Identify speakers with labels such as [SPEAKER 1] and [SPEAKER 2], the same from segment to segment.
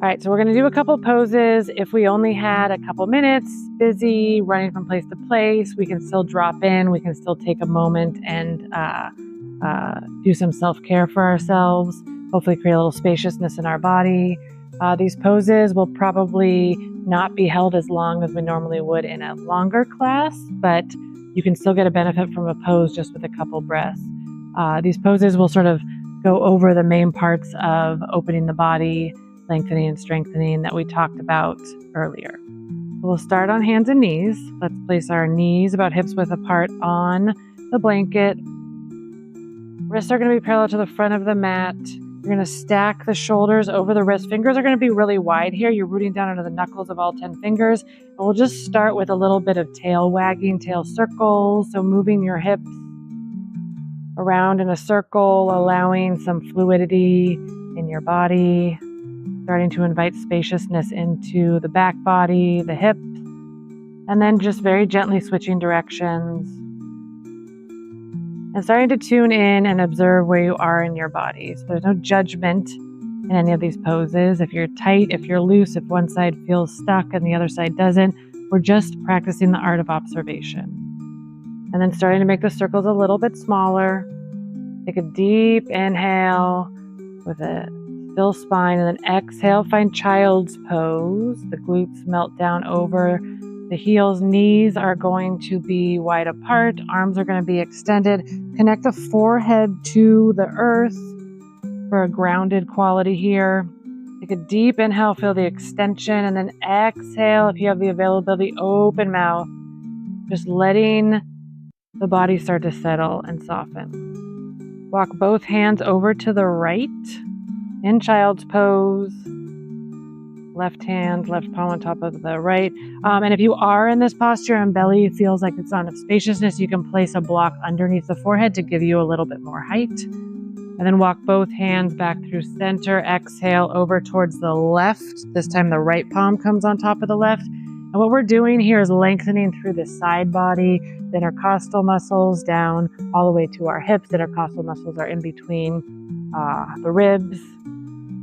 [SPEAKER 1] All right, so we're going to do a couple poses. If we only had a couple minutes, busy, running from place to place, we can still drop in. We can still take a moment and do some self-care for ourselves, hopefully create a little spaciousness in our body. These poses will probably not be held as long as we normally would in a longer class, but you can still get a benefit from a pose just with a couple breaths. These poses will sort of go over the main parts of opening the body, lengthening and strengthening that we talked about earlier. We'll start on hands and knees. Let's place our knees about hips width apart on the blanket. Wrists are going to be parallel to the front of the mat. You're going to stack the shoulders over the wrist. Fingers are going to be really wide here. You're rooting down into the knuckles of all 10 fingers. And we'll just start with a little bit of tail wagging, tail circles. So moving your hips around in a circle, allowing some fluidity in your body. Starting to invite spaciousness into the back body, the hips, and then just very gently switching directions. And starting to tune in and observe where you are in your body. So there's no judgment in any of these poses. If you're tight, if you're loose, if one side feels stuck and the other side doesn't, we're just practicing the art of observation. And then starting to make the circles a little bit smaller. Take a deep inhale with a still spine, and then exhale, find child's pose. The glutes melt down over the heels. Knees are going to be wide apart. Arms are going to be extended. Connect the forehead to the earth for a grounded quality here. Take a deep inhale, feel the extension, and then exhale, if you have the availability, open mouth. Just letting the body start to settle and soften. Walk both hands over to the right in child's pose. Left hand, left palm on top of the right. And if you are in this posture and belly feels like it's on spaciousness, you can place a block underneath the forehead to give you a little bit more height. And then walk both hands back through center. Exhale over towards the left. This time the right palm comes on top of the left. And what we're doing here is lengthening through the side body, the intercostal muscles down all the way to our hips. The intercostal muscles are in between the ribs.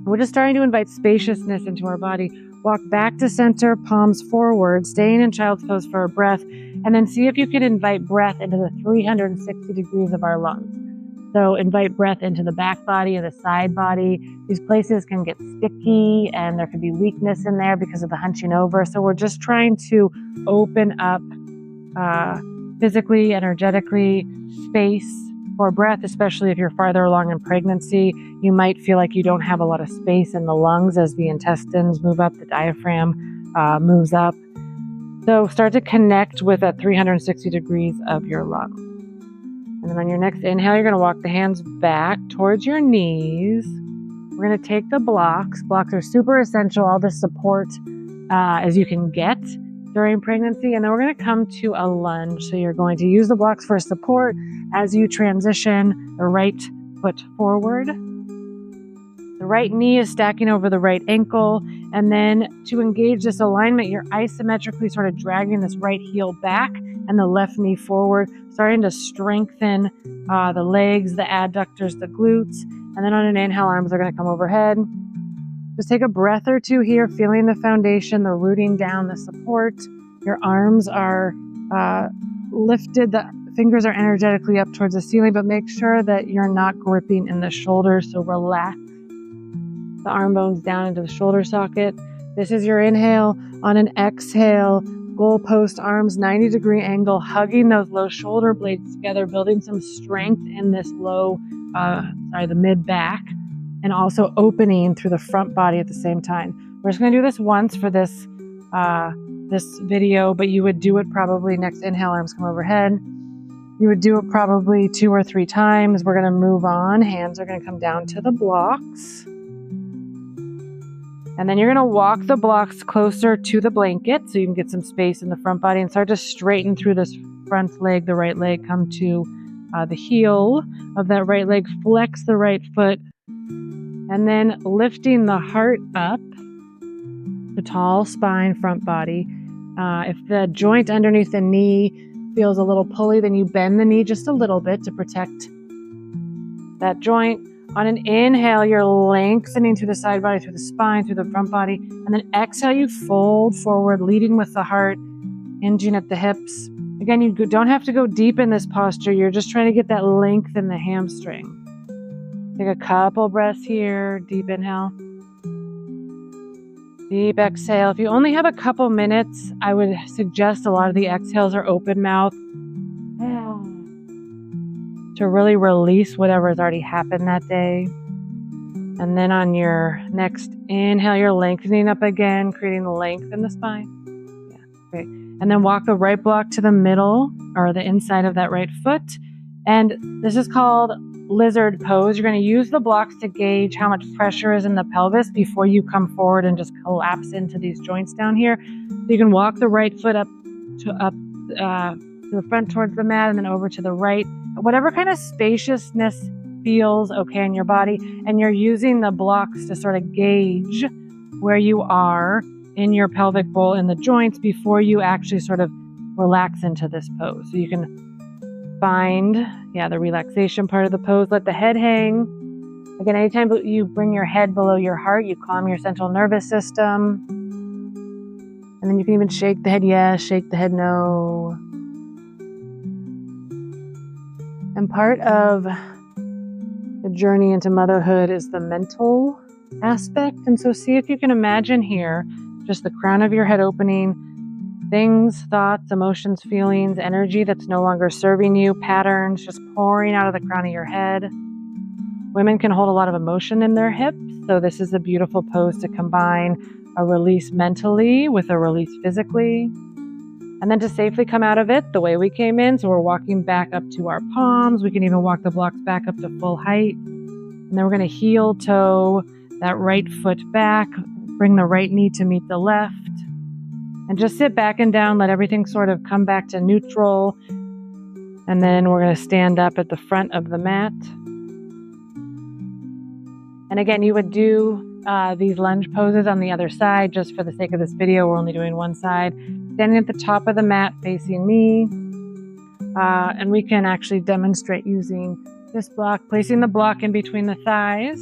[SPEAKER 1] We're just starting to invite spaciousness into our body. Walk back to center, palms forward, staying in child's pose for a breath, and then see if you can invite breath into the 360 degrees of our lungs. So invite breath into the back body and the side body. These places can get sticky and there can be weakness in there because of the hunching over. So we're just trying to open up physically, energetically, space for breath, especially if you're farther along in pregnancy. You might feel like you don't have a lot of space in the lungs as the intestines move up, the diaphragm moves up. So start to connect with that 360 degrees of your lung. And then on your next inhale, you're going to walk the hands back towards your knees. We're going to take the blocks. Blocks are super essential, all the support as you can get during pregnancy. And then we're going to come to a lunge. So you're going to use the blocks for support as you transition the right foot forward. The right knee is stacking over the right ankle. And then to engage this alignment, you're isometrically sort of dragging this right heel back and the left knee forward, starting to strengthen the legs, the adductors, the glutes. And then on an inhale, arms are going to come overhead. Just take a breath or two here, feeling the foundation, the rooting down, the support. Your arms are lifted, the fingers are energetically up towards the ceiling, but make sure that you're not gripping in the shoulders. So relax the arm bones down into the shoulder socket. This is your inhale. On an exhale, goalpost arms, 90-degree angle, hugging those low shoulder blades together, building some strength in this the mid back, and also opening through the front body at the same time. We're just going to do this once for this video, but you would do it probably next inhale, arms come overhead. You would do it probably 2 or 3 times. We're going to move on. Hands are going to come down to the blocks. And then you're going to walk the blocks closer to the blanket so you can get some space in the front body and start to straighten through this front leg, the right leg, come to the heel of that right leg, flex the right foot, and then lifting the heart up, the tall spine, front body. If the joint underneath the knee feels a little pulley, then you bend the knee just a little bit to protect that joint. On an inhale, you're lengthening through the side body, through the spine, through the front body. And then exhale, you fold forward, leading with the heart, hinging at the hips. Again, you don't have to go deep in this posture. You're just trying to get that length in the hamstring. Take a couple breaths here. Deep inhale. Deep exhale. If you only have a couple minutes, I would suggest a lot of the exhales are open mouth to really release whatever has already happened that day. And then on your next inhale, you're lengthening up again, creating length in the spine. Yeah, great. And then walk the right block to the middle or the inside of that right foot. And this is called lizard pose. You're going to use the blocks to gauge how much pressure is in the pelvis before you come forward and just collapse into these joints down here. So you can walk the right foot up to the front towards the mat and then over to the right. Whatever kind of spaciousness feels okay in your body, and you're using the blocks to sort of gauge where you are in your pelvic bowl in the joints before you actually sort of relax into this pose. So you can find, the relaxation part of the pose. Let the head hang. Again, anytime you bring your head below your heart, you calm your central nervous system. And then you can even shake the head yes, shake the head no. And part of the journey into motherhood is the mental aspect. And so see if you can imagine here, just the crown of your head opening, things, thoughts, emotions, feelings, energy that's no longer serving you, patterns just pouring out of the crown of your head. Women can hold a lot of emotion in their hips. So this is a beautiful pose to combine a release mentally with a release physically. And then to safely come out of it the way we came in. So we're walking back up to our palms. We can even walk the blocks back up to full height. And then we're going to heel toe that right foot back. Bring the right knee to meet the left. And just sit back and down. Let everything sort of come back to neutral. And then we're going to stand up at the front of the mat. And again, you would do these lunge poses on the other side. Just for the sake of this video, we're only doing one side. Standing at the top of the mat facing me. And we can actually demonstrate using this block, placing the block in between the thighs.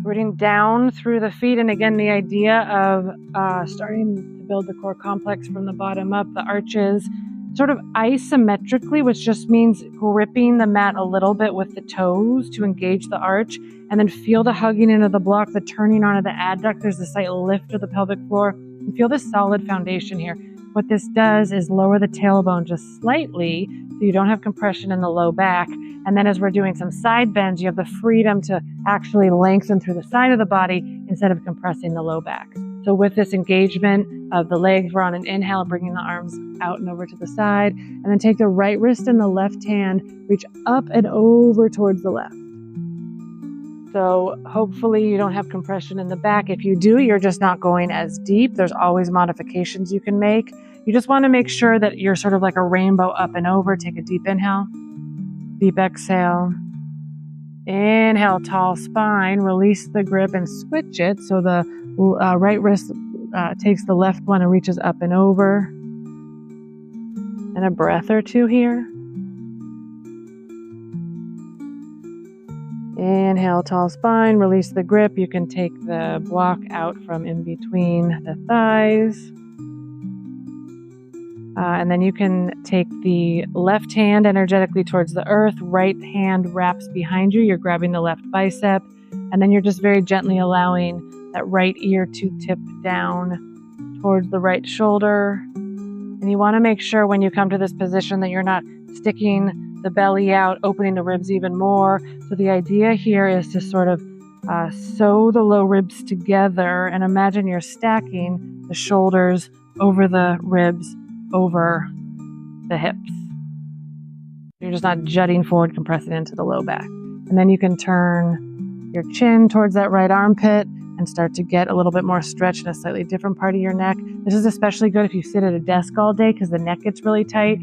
[SPEAKER 1] Rooting down through the feet. And again, the idea of starting to build the core complex from the bottom up, the arches, sort of isometrically, which just means gripping the mat a little bit with the toes to engage the arch, and then feel the hugging into the block, the turning onto the adductors, the slight lift of the pelvic floor, and feel the solid foundation here. What this does is lower the tailbone just slightly so you don't have compression in the low back. And then as we're doing some side bends, you have the freedom to actually lengthen through the side of the body instead of compressing the low back. So with this engagement of the legs, we're on an inhale, bringing the arms out and over to the side. And then take the right wrist and the left hand, reach up and over towards the left. So hopefully you don't have compression in the back. If you do, you're just not going as deep. There's always modifications you can make. You just want to make sure that you're sort of like a rainbow up and over. Take a deep inhale, deep exhale. Inhale, tall spine, release the grip and switch it. So the right wrist takes the left one and reaches up and over. And a breath or two here. Inhale, tall spine, release the grip. You can take the block out from in between the thighs. And then you can take the left hand energetically towards the earth. Right hand wraps behind you. You're grabbing the left bicep. And then you're just very gently allowing that right ear to tip down towards the right shoulder. And you want to make sure when you come to this position that you're not sticking the belly out, opening the ribs even more. So the idea here is to sort of sew the low ribs together and imagine you're stacking the shoulders over the ribs, over the hips. You're just not jutting forward, compressing into the low back. And then you can turn your chin towards that right armpit and start to get a little bit more stretch in a slightly different part of your neck. This is especially good if you sit at a desk all day because the neck gets really tight.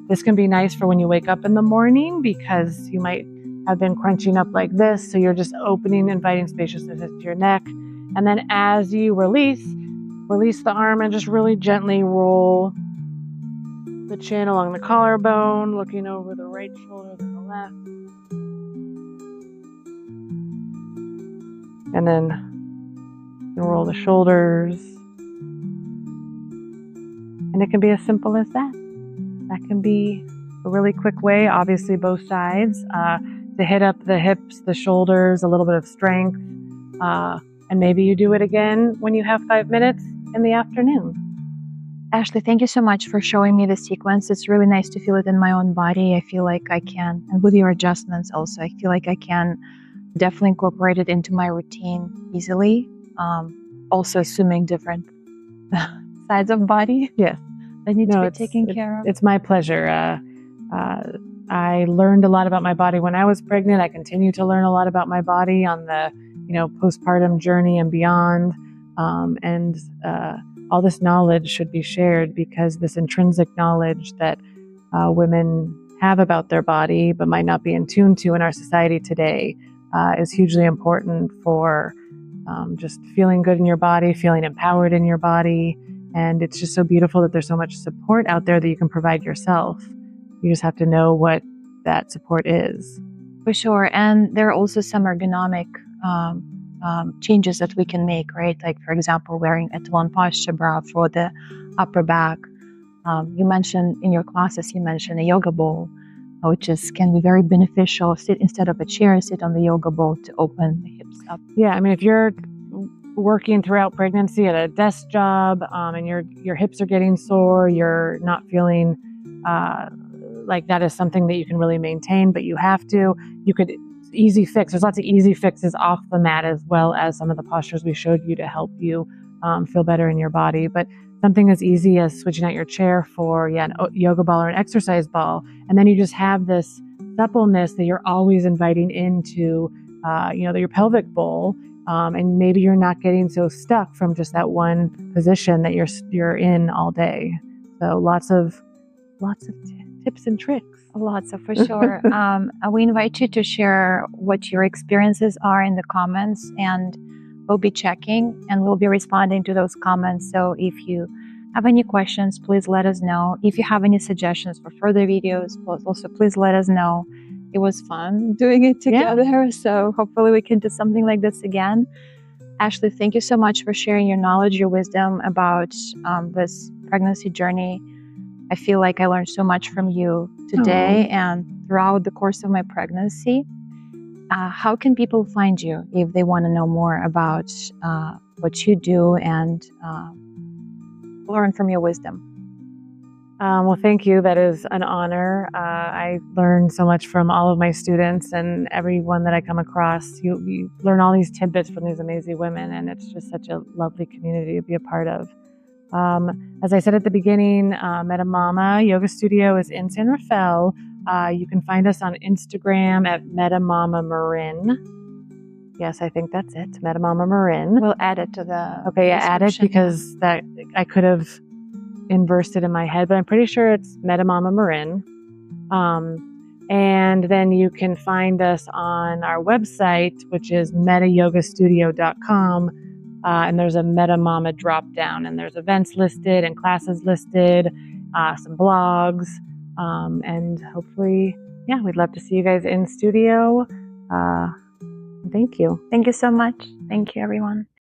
[SPEAKER 1] This can be nice for when you wake up in the morning because you might have been crunching up like this. So you're just opening, inviting spaciousness into your neck. And then as you release the arm and just really gently roll the chin along the collarbone, looking over the right shoulder, then the left. And then roll the shoulders. And it can be as simple as that. That can be a really quick way, obviously both sides, to hit up the hips, the shoulders, a little bit of strength. And maybe you do it again when you have 5 minutes in the afternoon.
[SPEAKER 2] Ashley, thank you so much for showing me the sequence. It's really nice to feel it in my own body. I feel like I can, and with your adjustments also, I feel like I can definitely incorporate it into my routine easily. Also assuming different sides of body.
[SPEAKER 1] Yes.
[SPEAKER 2] That need to be taken care of.
[SPEAKER 1] It's my pleasure. I learned a lot about my body when I was pregnant. I continue to learn a lot about my body on the, postpartum journey and beyond. All this knowledge should be shared, because this intrinsic knowledge that women have about their body but might not be in tune to in our society today is hugely important for just feeling good in your body, feeling empowered in your body. And it's just so beautiful that there's so much support out there that you can provide yourself. You just have to know what that support is.
[SPEAKER 2] For sure. And there are also some ergonomic changes that we can make, right? Like, for example, wearing Etalon posture bra for the upper back. You mentioned in your classes, you mentioned a yoga ball, which can be very beneficial. Sit instead of a chair, sit on the yoga ball to open the hips up.
[SPEAKER 1] Yeah, I mean, if you're working throughout pregnancy at a desk job and your hips are getting sore, you're not feeling like that is something that you can really maintain, but you could easy fix. There's lots of easy fixes off the mat, as well as some of the postures we showed you to help you feel better in your body. But something as easy as switching out your chair for a yoga ball or an exercise ball, and then you just have this suppleness that you're always inviting into your pelvic bowl, and maybe you're not getting so stuck from just that one position that you're in all day. So lots of tips and tricks.
[SPEAKER 2] Lots of, for sure. We invite you to share what your experiences are in the comments, and we'll be checking and we'll be responding to those comments. So if you have any questions, please let us know. If you have any suggestions for further videos, please let us know. It was fun doing it together. Yeah. So hopefully we can do something like this again. Ashley, thank you so much for sharing your knowledge, your wisdom about this pregnancy journey. I feel like I learned so much from you today and throughout the course of my pregnancy. How can people find you if they want to know more about what you do and learn from your wisdom?
[SPEAKER 1] Well, thank you. That is an honor. I learn so much from all of my students and everyone that I come across. You learn all these tidbits from these amazing women, and it's just such a lovely community to be a part of. As I said at the beginning, Metta Mama Yoga Studio is in San Rafael. You can find us on Instagram at Metta Mama Marin. Yes, I think that's it, Metta Mama Marin.
[SPEAKER 2] We'll add it to the
[SPEAKER 1] add it, because that I could have inversed it in my head, but I'm pretty sure it's Metta Mama Marin. And then you can find us on our website, which is mettayogastudio.com. And there's a Metta Mama drop down, and there's events listed and classes listed, some blogs, and hopefully, we'd love to see you guys in studio. Thank you.
[SPEAKER 2] Thank you so much. Thank you, everyone.